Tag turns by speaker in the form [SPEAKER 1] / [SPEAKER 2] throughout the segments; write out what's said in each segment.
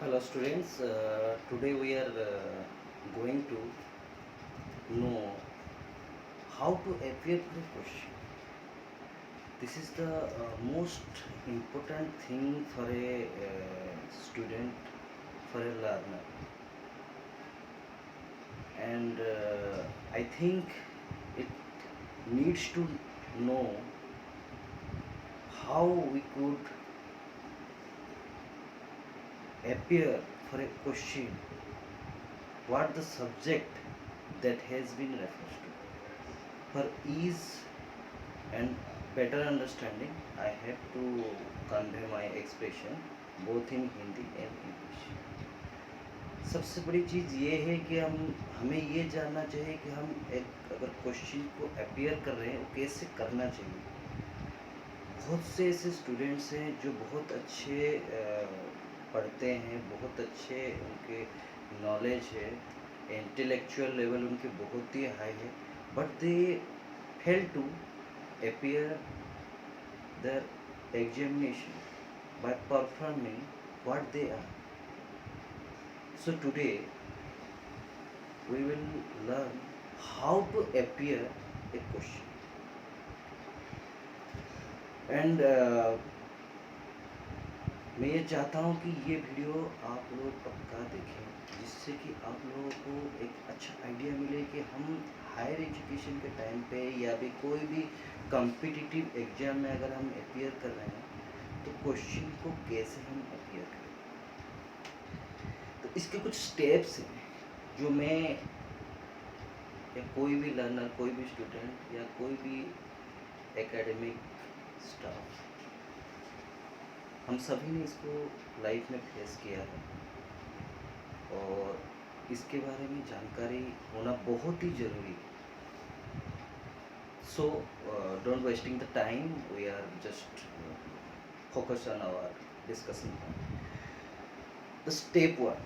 [SPEAKER 1] Hello students, today we are going to know how to appear for a question. This is the most important thing for a student, for a learner, and I think it needs to know how we could appear for a question, what the subject that has been referred to. For ease and better understanding, I have to convey my expression both in Hindi and English. सबसे बड़ी चीज़ ये है कि हमें ये जानना चाहिए कि हम एक अगर क्वेश्चन को अपियर कर रहे हैं वो कैसे करना चाहिए। बहुत से ऐसे स्टूडेंट्स हैं जो बहुत अच्छे पढ़ते हैं, बहुत अच्छे उनके नॉलेज है, इंटेलेक्चुअल लेवल उनके बहुत ही हाई है, but they fail to appear their examination by performing what they are. So today we will learn how to appear a question. And मैं ये चाहता हूँ कि ये वीडियो आप लोग पक्का देखें, जिससे कि आप लोगों को एक अच्छा आइडिया मिले कि हम हायर एजुकेशन के टाइम पे या भी कोई भी कॉम्पिटिटिव एग्ज़ाम में अगर हम अपीयर कर रहे हैं तो क्वेश्चन को कैसे हम अपीयर करें। तो इसके कुछ स्टेप्स हैं जो मैं या कोई भी लर्नर, कोई भी स्टूडेंट या कोई भी एकेडमिक स्टाफ, हम सभी ने इसको लाइफ में फेस किया है और इसके बारे में जानकारी होना बहुत ही ज़रूरी है। So don't wasting the time, we are just focus on our discussion. The step 1,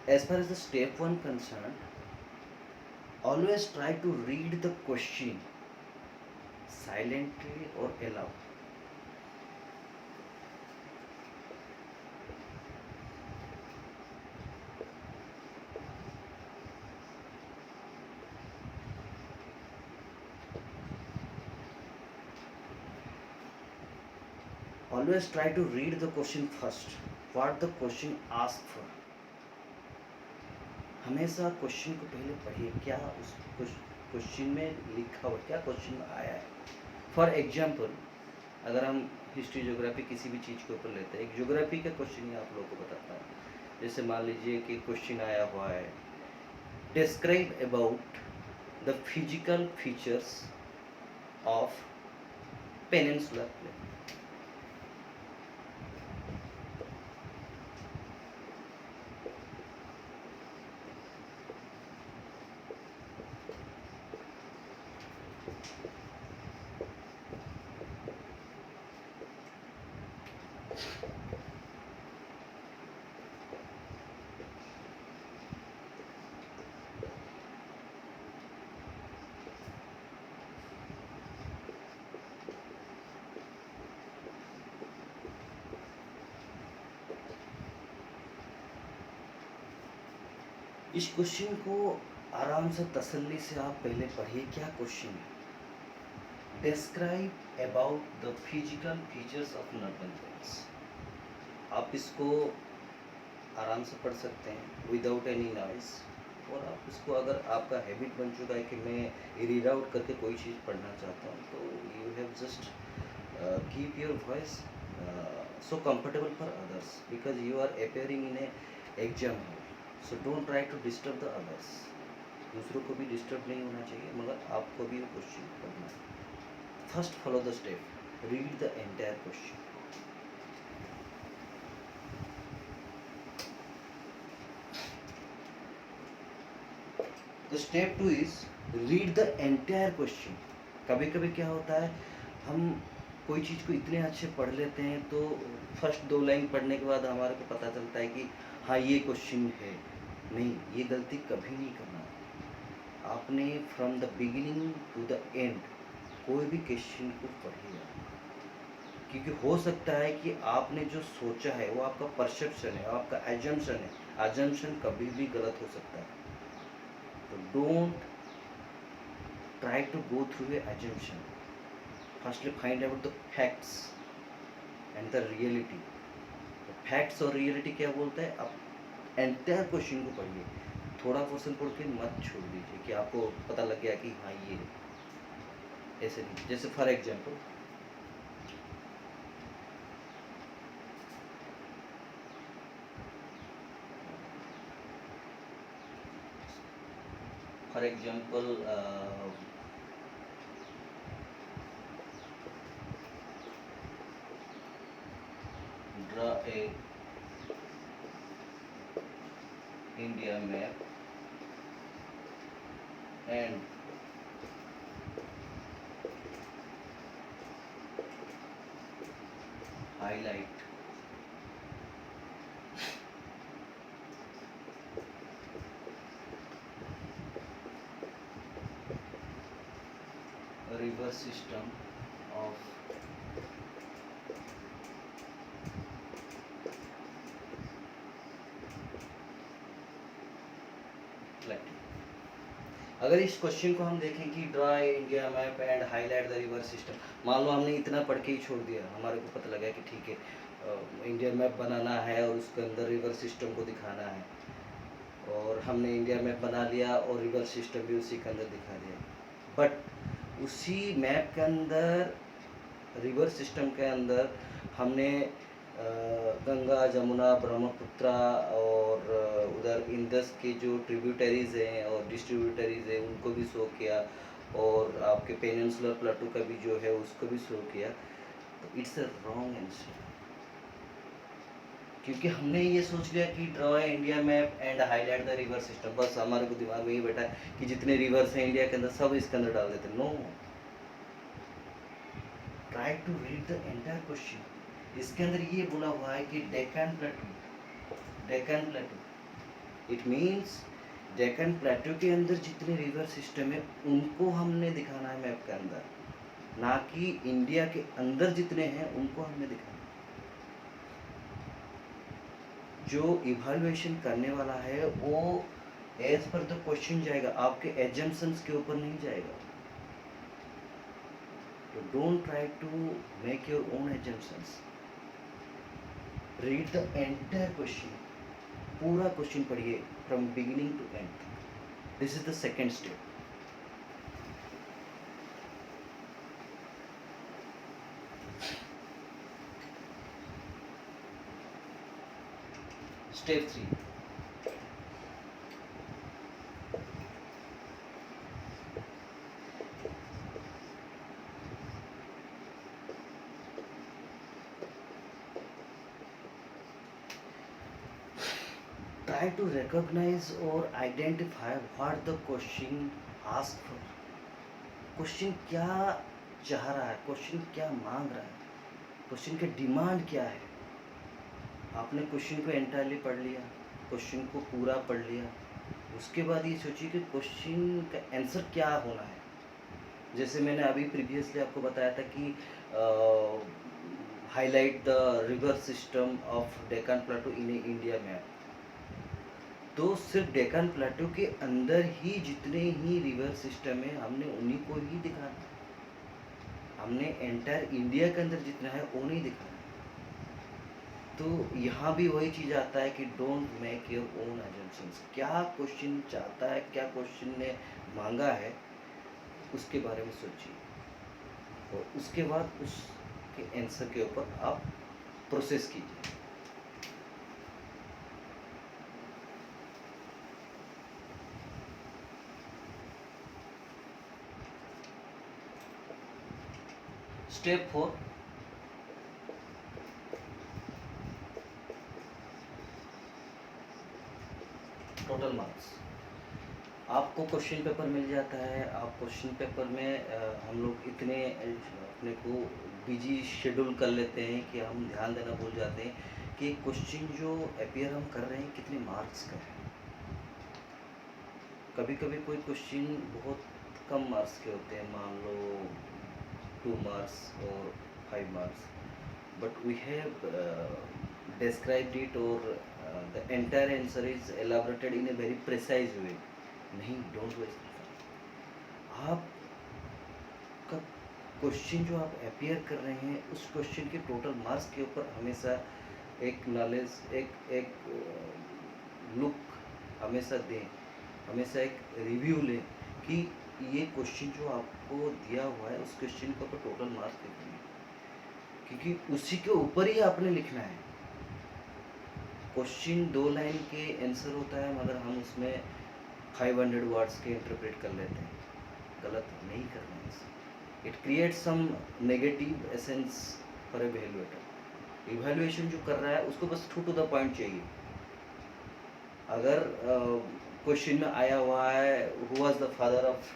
[SPEAKER 1] as far as the step 1 concerned, always try to read the question silently or aloud. Always try to read the question first, what the question asks for. हमेशा question को पहले पढ़िए, क्या उस question में लिखा हुआ, क्या क्वेश्चन में आया है। फॉर एग्जाम्पल, अगर हम हिस्ट्री ज्योग्राफी किसी भी चीज़ के ऊपर लेते हैं, एक ज्योग्राफी का क्वेश्चन ही आप लोगों को बताता हूँ। जैसे मान लीजिए कि क्वेश्चन आया हुआ है, describe about the physical features of peninsular plain. इस क्वेश्चन को आराम से तसल्ली से आप पहले पढ़िए, क्या क्वेश्चन है। Describe about the physical features of narwhal whales. आप इसको आराम से पढ़ सकते हैं विदाउट एनी नॉइस, और आप इसको अगर आपका हैबिट बन चुका है कि मैं रीड आउट करके कोई चीज़ पढ़ना चाहता हूँ, तो you have just keep your voice so comfortable for others because you are appearing in a exam hall. So don't try to disturb the others. दूसरों को भी डिस्टर्ब नहीं होना चाहिए, मगर आपको भी वो क्वेश्चन पढ़ना है। First follow the step, read the entire question. The step 2 is read the entire question. कभी कभी क्या होता है, हम कोई चीज़ को इतने अच्छे पढ़ लेते हैं तो फर्स्ट 2 लाइन पढ़ने के बाद हमारे को पता चलता है कि हाँ ये क्वेश्चन है। नहीं, ये गलती कभी नहीं करना। आपने from the beginning to the end कोई भी क्वेश्चन को पढ़िएगा, क्योंकि हो सकता है कि आपने जो सोचा है वो आपका परसेप्शन है, आपका एजम्पशन है। एजम्पशन कभी भी गलत हो सकता है, तो don't try to go through a assumption. Firstly find out the facts and the reality. Facts और रियलिटी क्या बोलता है, आप एंटायर क्वेश्चन को पढ़िए, थोड़ा क्वेश्चन पढ़ के मत छोड़ दीजिए कि आपको पता लग गया कि हाँ ये ऐसे नहीं। जैसे for example, draw a India map and highlight a river system of plateau। अगर इस क्वेश्चन को हम देखें कि draw India map and highlight the river system, मान लो हमने इतना पढ़ के ही छोड़ दिया, हमारे को पता लगा कि ठीक है इंडिया मैप बनाना है और उसके अंदर रिवर सिस्टम को दिखाना है, और हमने इंडिया मैप बना लिया और रिवर सिस्टम भी उसी के अंदर दिखा दिया। बट उसी मैप के अंदर, रिवर सिस्टम के अंदर हमने गंगा, जमुना, ब्रह्मपुत्र और उधर इंदस के जो ट्रिब्यूटरीज हैं और डिस्ट्रीब्यूटरीज हैं उनको भी शो किया, और आपके पेनिनसुलर प्लेटो का भी जो है उसको भी शो किया। तो इट्स अ रॉन्ग आंसर, क्योंकि हमने ये सोच लिया कि draw India map and highlight the river system, बस हमारे को दिमाग में ये बैठा है कि जितने रिवर्स हैं इंडिया के अंदर सब इसके अंदर डाल देते। No, try to read the entire question. इसके अंदर ये बोला हुआ है कि Deccan plateau, Deccan plateau, it means Deccan plateau के अंदर जितने रिवर सिस्टम है उनको हमने दिखाना है मैप के अंदर, ना कि इंडिया के अंदर जितने हैं उनको हमने दिखाना। जो इवैल्यूएशन करने वाला है वो एज पर द क्वेश्चन जाएगा, आपके एजम्पशंस के ऊपर नहीं जाएगा। तो don't try to make your own assumptions, read the entire question, पूरा क्वेश्चन पढ़िए from beginning to end. This is the second step. Step 3, try to recognize or identify what the question asked for। Question क्या चाह रहा है, question क्या मांग रहा है, क्वेश्चन की डिमांड क्या है। आपने क्वेश्चन को एंटायरली पढ़ लिया, क्वेश्चन को पूरा पढ़ लिया, उसके बाद ये सोचिए कि क्वेश्चन का आंसर क्या होना है। जैसे मैंने अभी प्रीवियसली आपको बताया था कि highlight the river system of Deccan plateau in India map, तो सिर्फ डेक्कन प्लेटो के अंदर ही जितने ही रिवर सिस्टम है हमने उन्हीं को ही दिखाना, हमने एंटायर इंडिया के अंदर जितना है वो नहीं दिखाना। तो यहाँ भी वही चीज़ आता है कि don't make your own assumptions. क्या क्वेश्चन चाहता है, क्या क्वेश्चन ने मांगा है, उसके बारे में सोचिए, और उसके बाद उसके आंसर के ऊपर आप प्रोसेस कीजिए। Step 4, total marks. आपको क्वेश्चन पेपर मिल जाता है, आप क्वेश्चन पेपर में हम लोग इतने अपने को बिजी शेड्यूल कर लेते हैं कि हम ध्यान देना भूल जाते हैं कि क्वेश्चन जो अपियर हम कर रहे हैं कितने मार्क्स का है। कभी कभी कोई क्वेश्चन बहुत कम मार्क्स के होते हैं, मान लो 2 marks और 5 marks, but we have described it, or the entire answer is elaborated in a very precise way. नहीं, डोंट वेस्ट आप का क्वेश्चन जो आप अपियर कर रहे हैं उस क्वेश्चन के टोटल मार्क्स के ऊपर हमेशा एक नॉलेज, एक लुक हमेशा दें, हमेशा एक रिव्यू लें कि ये क्वेश्चन जो आपको दिया हुआ है उस क्वेश्चन के ऊपर टोटल मार्क्स कितने हैं, क्योंकि उसी के ऊपर ही आपने लिखना है। क्वेश्चन 2 लाइन के आंसर होता है, मगर हम उसमें 500 वर्ड्स के इंटरप्रेट कर लेते हैं। गलत नहीं करना है इसे। It create some negative essence for evaluator. Evaluation जो कर रहा है उसको बस टू द पॉइंट चाहिए। अगर क्वेश्चन में आया हुआ है who was the father of,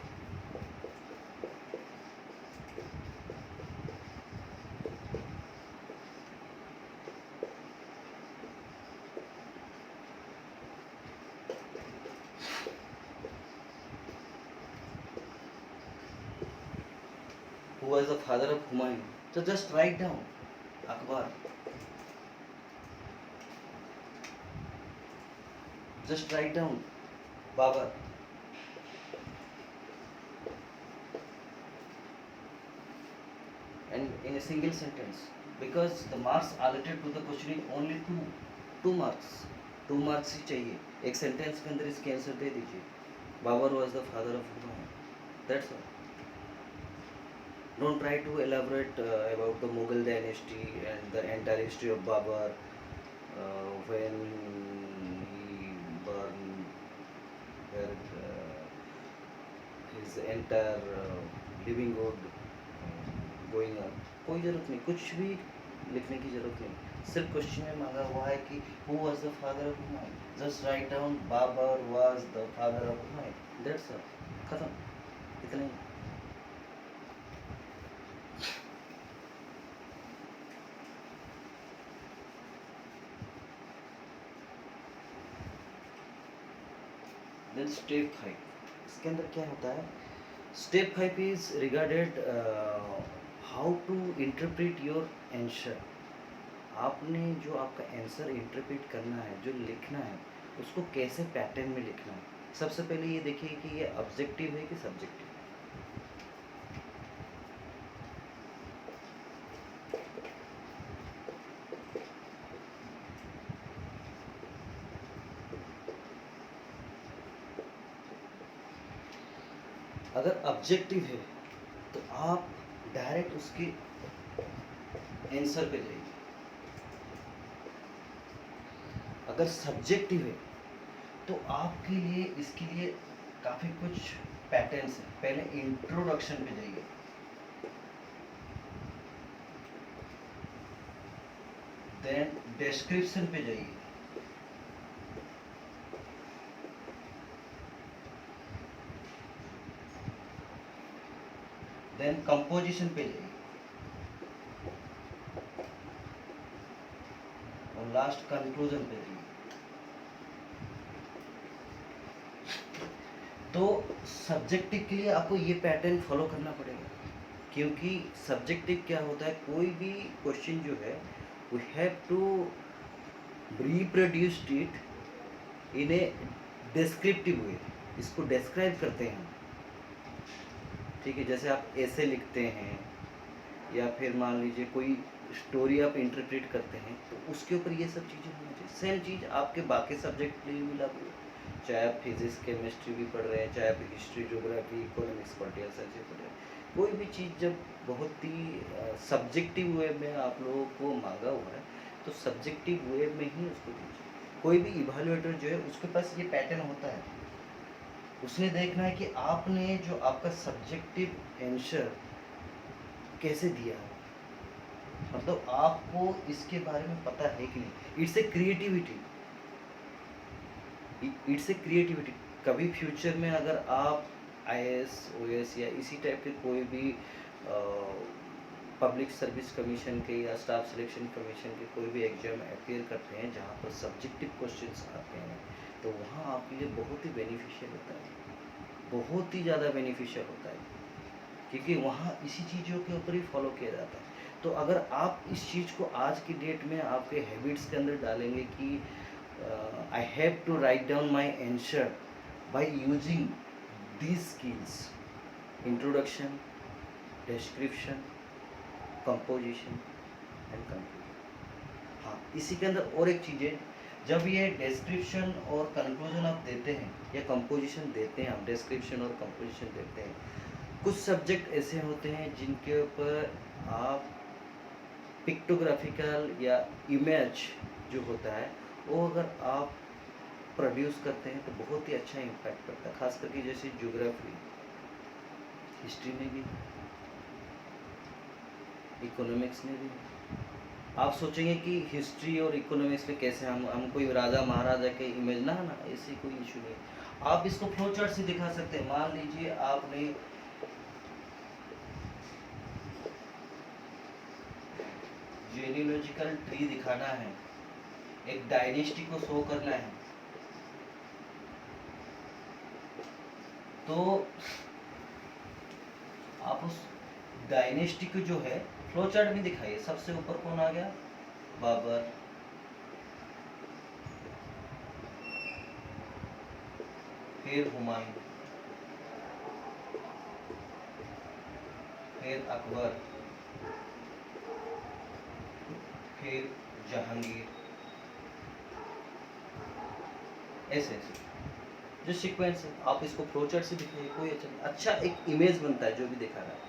[SPEAKER 1] who was the father of Humayun, so just write down Akbar, just write down Babar, and in a single sentence, because the marks allotted to the question is only two marks, 2 marks ही चाहिए। एक sentence के अंदर इसके answer दे दीजिए, Babar was the father of Humayun, that's all. Don't try to elaborate about the Mughal dynasty and the entire history of Babur, when he burned his entire livelihood going on. कोई ज़रूरत नहीं, कुछ भी लिखने की ज़रूरत नहीं। सिर्फ क्वेश्चन में मांगा हुआ है कि who was the father of Humayun, just write down Babur was the father of Humayun, that's all, खत्म, इतना ही। देन स्टेप 5, इसके अंदर क्या होता है? Step 5 is regarded how to interpret your answer. आपने जो आपका आंसर इंटरप्रेट करना है, जो लिखना है, उसको कैसे पैटर्न में लिखना है। सबसे पहले ये देखिए कि ये ऑब्जेक्टिव है कि सब्जेक्टिव। अगर ऑब्जेक्टिव है तो आप डायरेक्ट उसके आंसर पे जाइए। अगर सब्जेक्टिव है तो आपके लिए इसके लिए काफ़ी कुछ पैटर्न्स हैं। पहले इंट्रोडक्शन पे जाइए, देन डिस्क्रिप्शन पे जाइए, देन कंपोजिशन पे जाइए, और लास्ट कंक्लूजन पे जाइए। तो सब्जेक्टिव के लिए आपको ये पैटर्न फॉलो करना पड़ेगा, क्योंकि सब्जेक्टिव क्या होता है, कोई भी क्वेश्चन जो है we have to reproduced it in a descriptive way. इसको डिस्क्राइब करते हैं, ठीक है। जैसे आप ऐसे लिखते हैं या फिर मान लीजिए कोई स्टोरी आप इंटरप्रेट करते हैं, तो उसके ऊपर ये सब चीज़ें होनी चाहिए। सेम चीज़ आपके बाकी सब्जेक्ट के लिए भी लागू है, चाहे आप फिजिक्स केमिस्ट्री भी पढ़ रहे हैं, चाहे आप history geography economics political science पढ़ रहे हैं। कोई भी चीज़ जब बहुत ही सब्जेक्टिव वे में आप लोगों को मांगा हुआ है, तो सब्जेक्टिव वे में ही उसको दीजिए। कोई भी इवैल्यूएटर जो है उसके पास ये पैटर्न होता है, उसने देखना है कि आपने जो आपका सब्जेक्टिव आंसर कैसे दिया है, मतलब आपको इसके बारे में पता है कि नहीं। It's a creativity, it's a creativity. कभी फ्यूचर में अगर आप IAS OAS या इसी टाइप के कोई भी पब्लिक सर्विस कमीशन के या स्टाफ सिलेक्शन कमीशन के कोई भी एग्जाम अपेयर करते हैं जहाँ पर सब्जेक्टिव क्वेश्चंस आते हैं, तो वहाँ आपके लिए बहुत ही बेनिफिशियल होता है। बहुत ही ज़्यादा बेनिफिशियल होता है, क्योंकि वहाँ इसी चीज़ों के ऊपर ही फॉलो किया जाता है। तो अगर आप इस चीज़ को आज की डेट में आपके हैबिट्स के अंदर डालेंगे कि I have to write down my answer by using these skills, introduction, description, composition and conclusion. हाँ, इसी के अंदर और एक चीज़ है, जब ये डिस्क्रिप्शन और कंक्लूजन आप देते हैं या कंपोजिशन देते हैं, आप डिस्क्रिप्शन और कंपोजिशन देते हैं, कुछ सब्जेक्ट ऐसे होते हैं जिनके ऊपर आप पिक्टोग्राफिकल या इमेज जो होता है वो अगर आप प्रोड्यूस करते हैं तो बहुत ही अच्छा इम्पैक्ट पड़ता है, खास करके जैसे ज्योग्राफी, हिस्ट्री में भी, इकोनॉमिक्स में भी। आप सोचेंगे कि हिस्ट्री और इकोनॉमिक्स में कैसे हम कोई राजा महाराजा के इमेज, ना ना, ऐसी कोई इशू नहीं। आप इसको फ्लो चार्ट से दिखा सकते हैं। मान लीजिए आपने जेनियोलॉजिकल ट्री दिखाना है, एक डायनेस्टी को शो करना है, तो आप उस डायनेस्टी को जो है फ्लो चार्ट में दिखाइए। सबसे ऊपर कौन आ गया? बाबर, फिर हुमायूं, फिर अकबर, फिर जहांगीर, ऐसे ऐसे जो सीक्वेंस है आप इसको फ्लो चार्ट से दिखाइए, कोई अच्छा एक इमेज बनता है जो भी दिखा रहा है।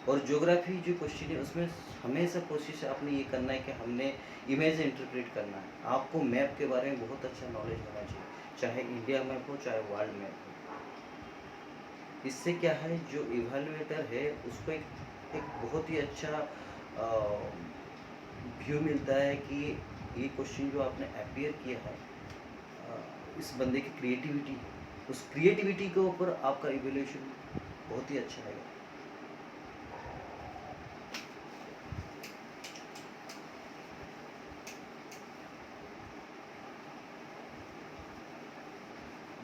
[SPEAKER 1] और ज्योग्राफी जो क्वेश्चन है उसमें हमेशा कोशिश आपने ये करना है कि हमने इमेज इंटरप्रेट करना है। आपको मैप के बारे में बहुत अच्छा नॉलेज होना चाहिए, चाहे इंडिया मैप हो चाहे वर्ल्ड मैप हो। इससे क्या है, जो इवेल्युएटर है उसको एक बहुत ही अच्छा व्यू मिलता है कि ये क्वेश्चन जो आपने अपियर किया है, इस बंदे की क्रिएटिविटी है, उस क्रिएटिविटी के ऊपर आपका इवेल्यूशन बहुत ही अच्छा है।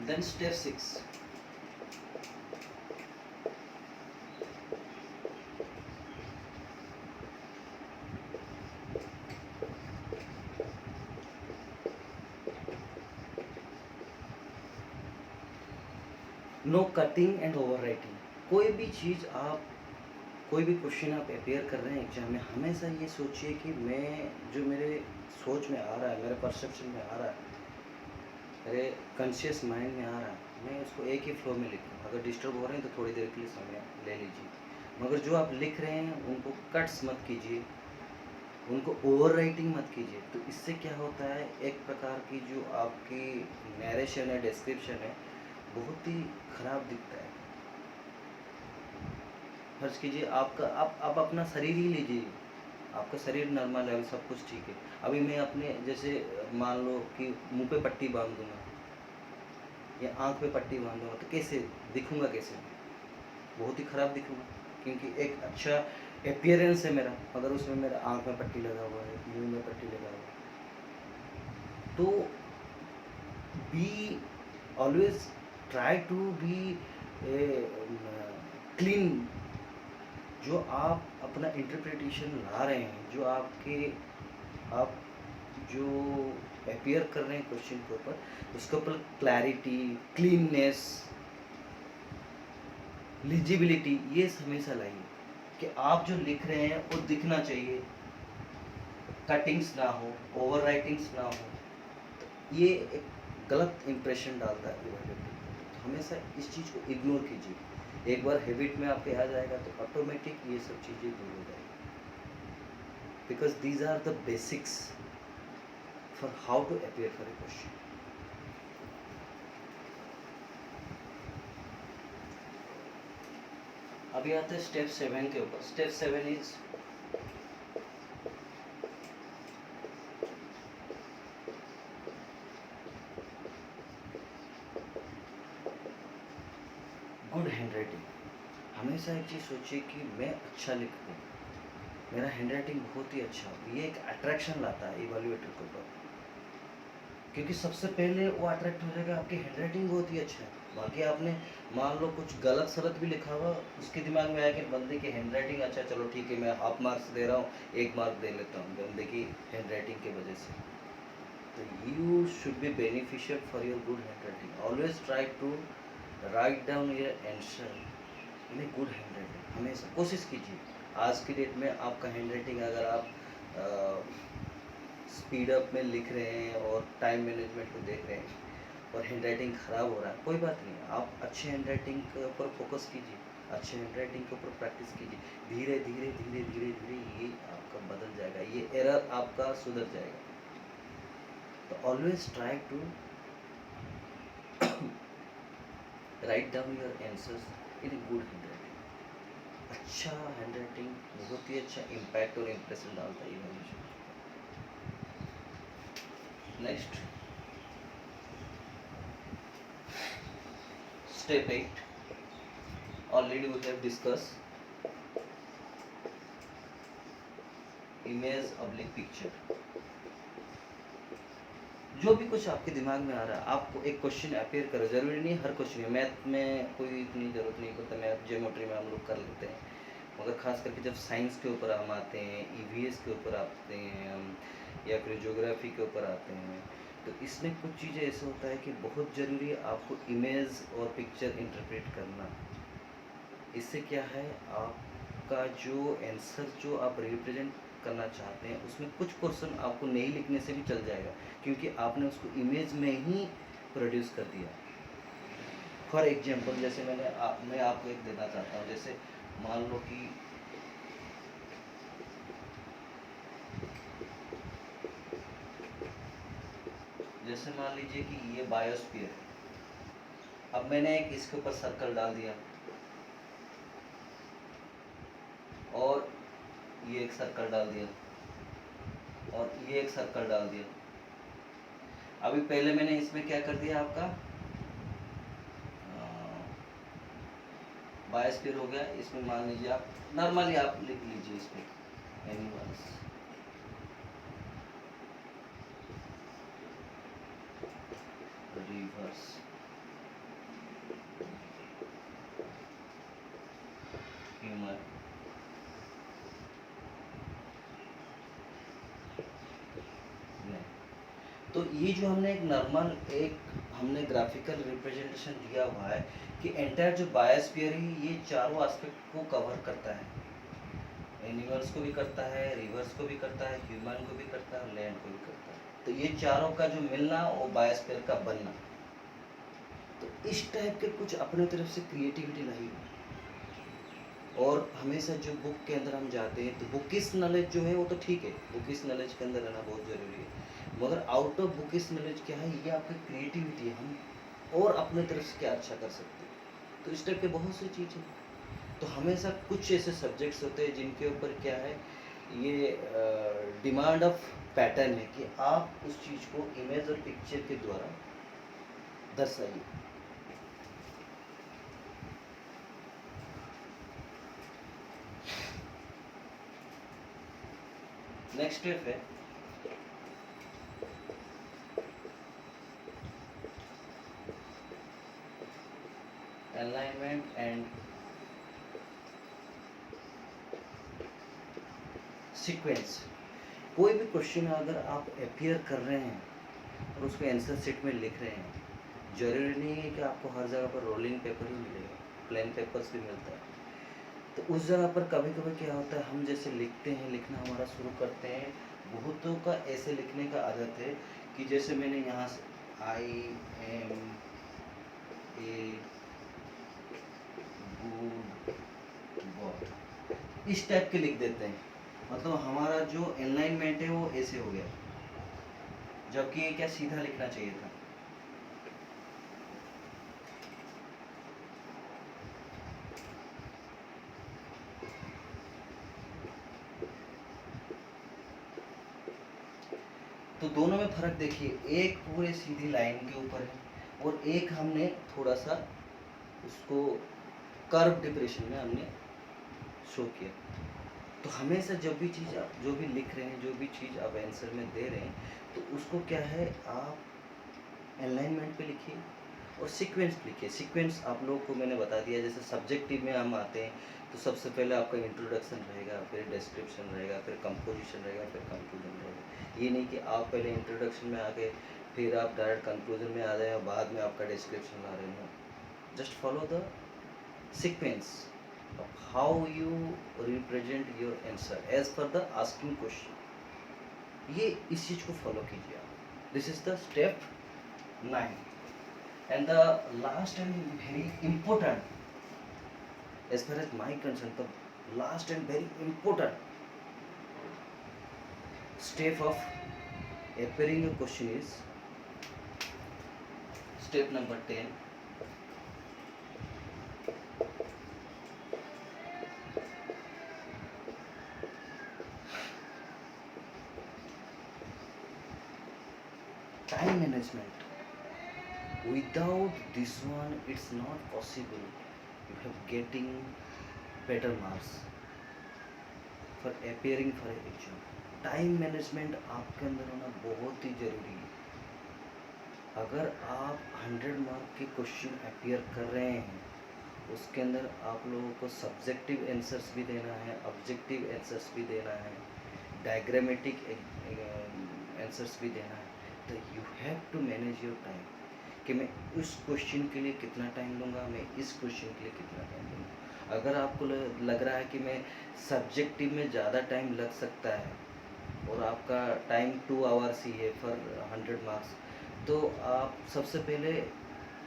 [SPEAKER 1] Then step 6, no cutting and overwriting. कोई भी चीज़ आप, कोई भी क्वेश्चन आप अपेयर कर रहे हैं एग्जाम में, हमेशा ये सोचिए कि मैं जो मेरे सोच में आ रहा है, मेरे परसेप्शन में आ रहा है, मेरे कॉन्शियस माइंड में आ रहा है, मैं उसको एक ही फ्लो में लिखूँ। अगर डिस्टर्ब हो रहे हैं तो थोड़ी देर के लिए समय ले लीजिए, मगर जो आप लिख रहे हैं उनको कट्स मत कीजिए, उनको ओवर राइटिंग मत कीजिए। तो इससे क्या होता है, एक प्रकार की जो आपकी नरेशन है, डिस्क्रिप्शन है, बहुत ही ख़राब दिखता है। फर्ज कीजिए आपका, आप अपना शरीर ही लीजिए, आपका शरीर नॉर्मल है, अभी सब कुछ ठीक है। अभी मैं अपने जैसे मान लो कि मुंह पे पट्टी बांध दूंगा या आंख पे पट्टी बांध दूंगा, तो कैसे दिखूंगा? कैसे? बहुत ही ख़राब दिखूंगा, क्योंकि एक अच्छा अपीयरेंस है मेरा, मगर उसमें मेरा आंख में पट्टी लगा हुआ है, मुंह में पट्टी लगा हुआ है। तो be always try to be clean. जो आप अपना इंटरप्रिटेशन ला रहे हैं, जो आप जो अपियर कर रहे हैं क्वेश्चन के ऊपर, उसके ऊपर क्लैरिटी, क्लीननेस, लिजिबिलिटी, ये हमेशा लाइए कि आप जो लिख रहे हैं वो दिखना चाहिए, कटिंग्स ना हो, ओवर राइटिंग्स ना हो। तो ये एक गलत इंप्रेशन डालता है इवेल्युएटर। तो हमेशा इस चीज़ को इग्नोर कीजिए। एक बार हैबिट में आपके आ जाएगा तो ऑटोमेटिक ये सब चीज़ें दूर हो जाएगी, because these are the basics for how to appear for a question. अभी आते हैं स्टेप 7 के ऊपर। Step 7 is good handwriting. हमेशा एक चीज़ सोचिए कि मैं अच्छा लिखूँ, मेरा हैंड राइटिंग बहुत ही अच्छा हो। ये एक अट्रैक्शन लाता है इवेल्युएटर के ऊपर, क्योंकि सबसे पहले वो अट्रैक्ट हो जाएगा, आपकी हैंड राइटिंग बहुत ही अच्छा है। बाकी आपने मान लो कुछ गलत सलत भी लिखा हुआ, उसके दिमाग में आया कि बंदे की हैंड राइटिंग अच्छा, चलो ठीक है मैं हाफ मार्क्स दे रहा हूँ, 1 मार्क दे लेता हूँ बंदे की हैंड राइटिंग की वजह से। तो you should be beneficial for your good handwriting. Always try to write down your answer in a good handwriting. हमेशा कोशिश कीजिए। आज की डेट में आपका हैंड राइटिंग अगर आप स्पीड अप में लिख रहे हैं और टाइम मैनेजमेंट को देख रहे हैं और हैंड राइटिंग ख़राब हो रहा है, कोई बात नहीं, आप अच्छे हैंड राइटिंग के ऊपर फोकस कीजिए, अच्छे हैंड राइटिंग के ऊपर प्रैक्टिस कीजिए। धीरे धीरे धीरे धीरे धीरे ये आपका बदल जाएगा, ये एरर आपका सुधर जाएगा। तो always try to write down your answers in good handwriting. अच्छा हैंड राइटिंग बहुत ही अच्छा इम्पैक्ट और इम्प्रेशन डालता है evolution. Next, step 8, already we have discussed image oblique picture। जो भी कुछ आपके दिमाग में आ रहा है, आपको एक क्वेश्चन अपेयर करो, जरूरी नहीं हर क्वेश्चन में, मैथ में कोई इतनी ज़रूरत नहीं पड़ता, मैथ ज्योमेट्री में हम लोग कर लेते हैं, मगर खास करके जब साइंस के ऊपर हम आते हैं, ईवीएस के ऊपर आते हैं हम, या फिर ज्योग्राफी के ऊपर आते हैं, तो इसमें कुछ चीज़ें ऐसा होता है कि बहुत ज़रूरी है आपको इमेज और पिक्चर इंटरप्रेट करना। इससे क्या है, आपका जो आंसर जो आप रिप्रेजेंट करना चाहते हैं उसमें कुछ क्वेश्चन आपको नहीं लिखने से भी चल जाएगा, क्योंकि आपने उसको इमेज में ही प्रोड्यूस कर दिया। फॉर एग्जांपल जैसे मैं आपको एक देना चाहता हूँ, जैसे मान लो कि जैसे मान लीजिए कि ये बायोस्फीयर है। अब मैंने एक इसके ऊपर सर्कल डाल दिया और ये एक सर्कल डाल दिया और ये एक सर्कल डाल दिया। अभी पहले मैंने इसमें क्या कर दिया, आपका बायोस्फीयर हो गया। इसमें मान लीजिए आप नॉर्मली आप लिख लीजिए इसमें एनिमल्स, रिवर्स, ह्यूमन, तो ये जो हमने एक नॉर्मल एक हमने ग्राफिकल रिप्रेजेंटेशन दिया हुआ है कि एंटायर जो बायोस्फीयर है ये चारों एस्पेक्ट को कवर करता है, एनिमल्स को भी करता है, रिवर्स को भी करता है, ह्यूमन को भी करता है, लैंड को भी करता है। तो ये चारों का जो मिलना और बायोस्फीयर का बनना, तो इस टाइप के कुछ अपने तरफ से क्रिएटिविटी लाई। और हमेशा जो बुक के अंदर हम जाते हैं तो बुकिश नॉलेज जो है वो तो ठीक है, बुकिश नॉलेज के अंदर रहना बहुत ज़रूरी है, मगर आउट ऑफ बुकिश नॉलेज क्या है, ये आपकी क्रिएटिविटी है, हम और अपने तरफ से क्या अच्छा कर सकते हैं। तो इस टाइप के बहुत सी चीज़ें, तो हमेशा कुछ ऐसे सब्जेक्ट्स होते हैं जिनके ऊपर क्या है, ये डिमांड ऑफ पैटर्न है कि आप उस चीज़ को इमेज और पिक्चर के द्वारा दर्शाइए। नेक्स्ट स्टेप है अलाइनमेंट एंड सीक्वेंस। कोई भी क्वेश्चन अगर आप अपियर कर रहे हैं और उसको आंसर शीट में लिख रहे हैं, जरूरी नहीं है कि आपको हर जगह पर रोलिंग पेपर ही मिलेगा, प्लेन पेपर्स भी मिलता है। तो उस जगह पर कभी कभी क्या होता है, हम जैसे लिखते हैं, लिखना हमारा शुरू करते हैं, बहुतों का ऐसे लिखने का आदत है कि जैसे मैंने यहाँ से I am a good boy इस टाइप के लिख देते हैं, मतलब हमारा जो अलाइनमेंट है वो ऐसे हो गया, जबकि ये क्या सीधा लिखना चाहिए था। तो दोनों में फर्क देखिए, एक पूरे सीधी लाइन के ऊपर है और एक हमने थोड़ा सा उसको कर्व डिप्रेशन में हमने शो किया। तो हमेशा जब भी चीज़ आप जो भी लिख रहे हैं, जो भी चीज़ आप आंसर में दे रहे हैं, तो उसको क्या है, आप अलाइनमेंट पे लिखिए और सीक्वेंस लिखिए। सीक्वेंस आप लोगों को मैंने बता दिया, जैसे सब्जेक्टिव में हम आते हैं तो सबसे पहले आपका इंट्रोडक्शन रहेगा, फिर डिस्क्रिप्शन रहेगा, फिर कंपोजिशन रहेगा, फिर कंक्लूजन रहेगा। ये नहीं कि आप पहले इंट्रोडक्शन में आ गए फिर आप डायरेक्ट कंक्लूजन में आ जाए और बाद में आपका डिस्क्रिप्शन ला रहे हो। Just follow the sequence of how you represent your answer as per the asking question। ये इस चीज को फॉलो कीजिए आप। This is the step 9 and the last and very important as far as my concern, the last and very important step of appearing a question is step number 10। time management। without this one it's not possible you have getting better marks for appearing for an exam। Time management आपके अंदर होना बहुत ही ज़रूरी है। अगर आप 100 mark के question appear कर रहे हैं उसके अंदर आप लोगों को सब्जेक्टिव आंसर्स भी देना है, ऑब्जेक्टिव आंसर्स भी देना है, डायग्रामेटिक आंसर्स भी देना है, तो you have to manage your time कि मैं उस क्वेश्चन के लिए कितना टाइम लूँगा, मैं इस क्वेश्चन के लिए कितना टाइम लूँगा। अगर आपको लग रहा है कि मैं सब्जेक्टिव में ज़्यादा टाइम लग सकता है और आपका टाइम 2 आवर्स ही है फॉर 100 मार्क्स, तो आप सबसे पहले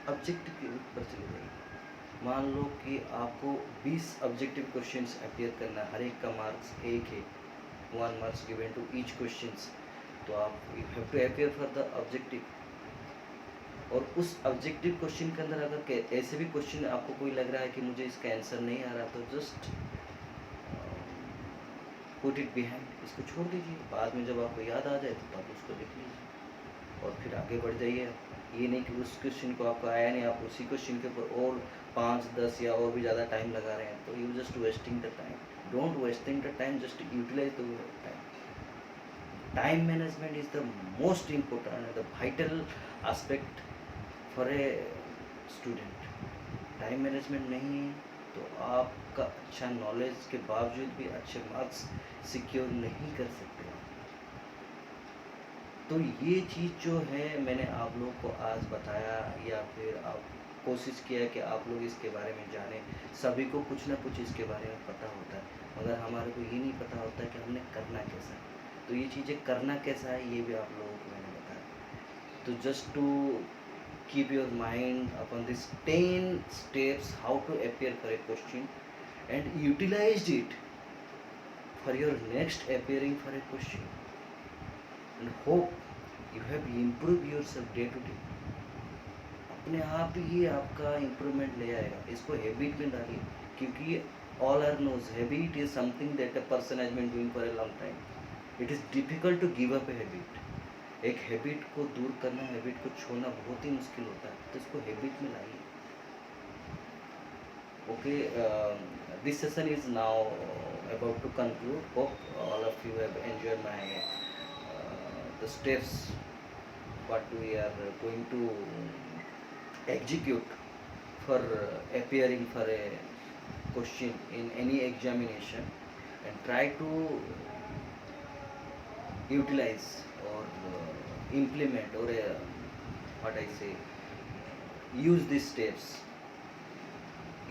[SPEAKER 1] ऑब्जेक्टिव के ऊपर चले जाइए। मान लो कि आपको 20 ऑब्जेक्टिव क्वेश्चंस अपियर करना है, हर एक का मार्क्स एक है, 1 marks given to each questions, तो आप you have to appear for the objective. और उस ऑब्जेक्टिव क्वेश्चन के अंदर अगर ऐसे भी क्वेश्चन आपको कोई लग रहा है कि मुझे इसका आंसर नहीं आ रहा, तो जस्ट पुट इट बिहाइंड, इसको छोड़ दीजिए। बाद में जब आपको याद आ जाए तो आप उसको लिख लीजिए और फिर आगे बढ़ जाइए। ये नहीं कि उस क्वेश्चन को आपको आया नहीं, आप उसी क्वेश्चन के ऊपर और 5-10 या और भी ज़्यादा टाइम लगा रहे हैं, तो you just wasting the time. Don't wasting the time, just utilise the time. Time management is the most important and the vital aspect for a student. Time management नहीं है तो आपका अच्छा नॉलेज के बावजूद भी अच्छे मार्क्स सिक्योर नहीं कर सकते। तो ये चीज़ जो है मैंने आप लोग को आज बताया, या फिर आप कोशिश किया कि आप लोग इसके बारे में जानें। सभी को कुछ ना कुछ इसके बारे में पता होता है, मगर हमारे को ये नहीं पता होता कि हमने करना कैसा है। तो ये चीज़ें करना कैसा है ये भी आप लोगों को मैंने बताया। तो just to keep your mind upon these 10 steps how to appear for a question and utilized it for your next appearing for a question, and hope you have improved yourself day to day। अपने आप ही आपका improvement ले आएगा। इसको habit में डालिए, क्योंकि all are knows habit is something that a person has been doing for a long time. It is difficult to give up a habit. एक हैबिट को दूर करना, हैबिट को छोड़ना बहुत ही मुश्किल होता है, तो इसको हैबिट में लाइए। Okay, this session is now about to conclude. Hope all of you have enjoyed my the steps what we are going to execute for appearing for a question in any examination, and try to utilize or implement or what I say, use these steps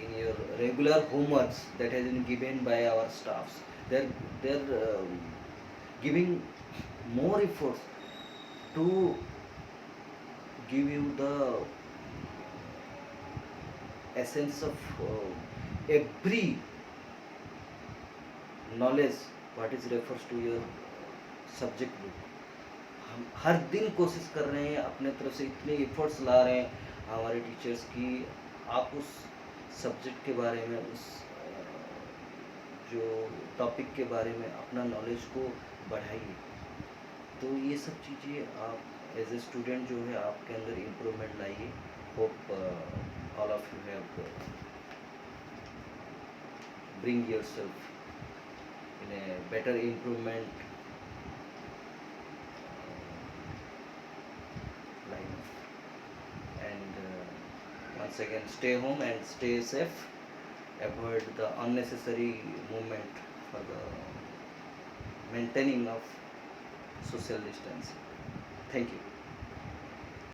[SPEAKER 1] in your regular homeworks that has been given by our staffs. They're giving more efforts to give you the essence of every knowledge what is refers to your subject book। हम हर दिन कोशिश कर रहे हैं, अपने तरफ से इतने एफर्ट्स ला रहे हैं हमारे टीचर्स की, आप उस सब्जेक्ट के बारे में, उस जो टॉपिक के बारे में अपना नॉलेज को बढ़ाइए। तो ये सब चीज़ें आप एज ए स्टूडेंट जो है आपके अंदर इम्प्रूवमेंट लाइए। Hope all of you have bring yourself in a better improvement line, and once again, stay home and stay safe. Avoid the unnecessary movement for the maintaining of social distancing. Thank you.